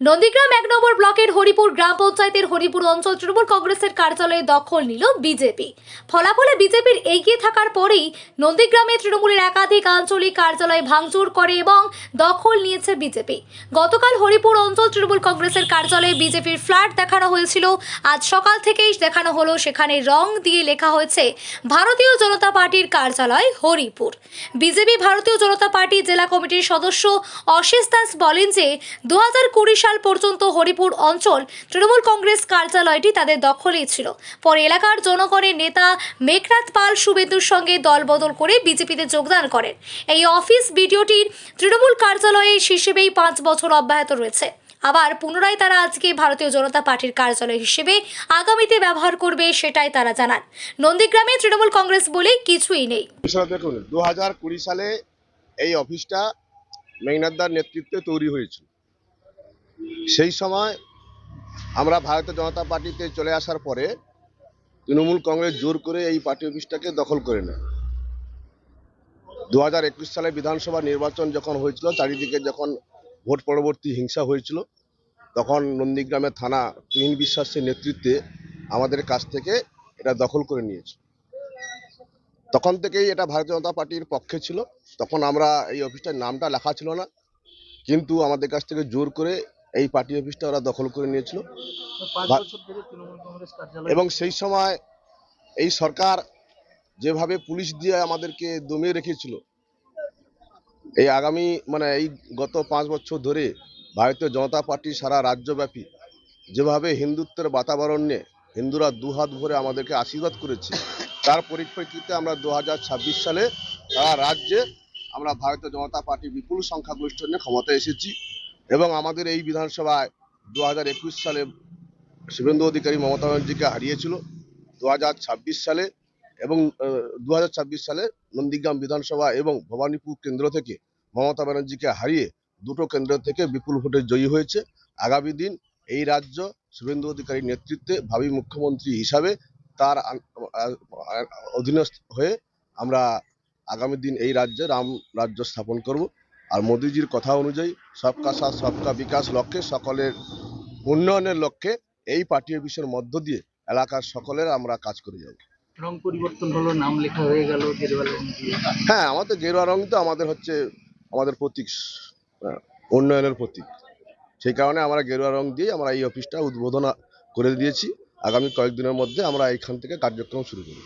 নন্দীগ্রাম ১ নম্বর ব্লকের হরিপুর গ্রাম পঞ্চায়েতের হরিপুর অঞ্চল তৃণমূল কংগ্রেসের কার্যালয়ে দখল নিল বিজেপি। ফলাফলে বিজেপির এগিয়ে থাকার পরেই নন্দীগ্রামে তৃণমূলের একাধিক আঞ্চলিক কার্যালয় ভাঙচুর করে এবং দখল নিয়েছে বিজেপি। গতকাল হরিপুর অঞ্চল তৃণমূল কংগ্রেসের কার্যালয়ে বিজেপির ফ্ল্যাট দেখানো হয়েছিল। আজ সকাল থেকেই দেখানো হলো, সেখানে রং দিয়ে লেখা হয়েছে ভারতীয় জনতা পার্টির কার্যালয় হরিপুর। বিজেপি ভারতীয় জনতা পার্টি জেলা কমিটির সদস্য অশেষ দাস বলেন যে 2020 সাল পর্যন্ত হরিপুর অঞ্চল তৃণমূল কংগ্রেস কার্যালয়টি তাদের দখলেই ছিল। পরে এলাকার জনগণের নেতা মেঘনাথ পাল শুভেন্দুর সঙ্গে দলবদল করে বিজেপিতে যোগদান করেন। এই অফিস ভিডিওটির তৃণমূল কার্যালয়ে হিসেবেই 5 বছর অব্যাহত রয়েছে। আবার পুনরায় তারা আজকে ভারতীয় জনতা পার্টির কার্যালয় হিসেবে আগামীতে ব্যবহার করবে, সেটাই তারা জানান। নন্দীগ্রামে তৃণমূল কংগ্রেস বলে কিছুই নেই। দেখুন, 2020 সালে এই অফিসটা মেঘনাথদার নেতৃত্বে তৈরি হয়েছিল। সেই সময় আমরা ভারতীয় জনতা পার্টিতে চলে আসার পরে তৃণমূল কংগ্রেস জোর করে এই পার্টি অফিসটাকে দখল করে নেয়। 2021 সালে বিধানসভা নির্বাচন যখন হয়েছিল, চারিদিকে যখন ভোট পরবর্তী হিংসা হয়েছিল, তখন নন্দীগ্রামের থানা তুহিন বিশ্বাসের নেতৃত্বে আমাদের কাছ থেকে এটা দখল করে নিয়েছে। তখন থেকেই এটা ভারতীয় জনতা পার্টির পক্ষে ছিল। তখন আমরা এই অফিসটার নামটা লেখা ছিল না, কিন্তু আমাদের কাছ থেকে জোর করে এই পার্টি অফিসটা ওরা দখল করে নিয়েছিল। এবং সেই সময় এই সরকার যেভাবে পুলিশ দিয়ে আমাদেরকে দমিয়ে রেখেছিল, এই আগামী এই গত 5 বছর ধরে ভারতীয় জনতা পার্টি সারা রাজ্যব্যাপী যেভাবে হিন্দুত্বের বাতাবরণ নিয়ে হিন্দুরা দুহাত ভরে আমাদেরকে আশীর্বাদ করেছে, তার পরিপ্রেক্ষিতে আমরা 2026 সালে সারা রাজ্যে আমরা ভারতীয় জনতা পার্টি বিপুল সংখ্যাগরিষ্ঠ নিয়ে ক্ষমতায় এসেছি। এবং আমাদের এই বিধানসভায় 2021 সালে শুভেন্দু অধিকারী মমতা ব্যানার্জিকে হারিয়েছিল। 2026 সালে এবং 2026 সালে নন্দীগ্রাম বিধানসভা এবং ভবানীপুর কেন্দ্র থেকে মমতা ব্যানার্জিকে হারিয়ে দুটো কেন্দ্র থেকে বিপুল ভোটে জয়ী হয়েছে। আগামী দিন এই রাজ্য শুভেন্দু অধিকারীর নেতৃত্বে ভাবী মুখ্যমন্ত্রী হিসাবে তার অধীনস্থ হয়ে আমরা আগামী দিন এই রাজ্যে রাম রাজ্য স্থাপন করব। আর মোদিজির কথা অনুযায়ী সবকা সাথ সবকা বিকাশ লক্ষ্যে, সকলের উন্নয়নের লক্ষ্যে এই পার্টি অফিসের মধ্য দিয়ে এলাকার সকলের আমরা কাজ করে যাব। রং পরিবর্তন হলো, নাম লেখা হয়ে গেল গেরুয়া রং দিয়ে। হ্যাঁ, আমাদের গেরুয়া রং তো আমাদের প্রতীক, উন্নয়নের প্রতীক। সেই কারণে আমরা গেরুয়া রং দিয়ে আমরা এই অফিসটা উদ্বোধন করে দিয়েছি। আগামী কয়েকদিনের মধ্যে আমরা এইখান থেকে কার্যক্রম শুরু করব।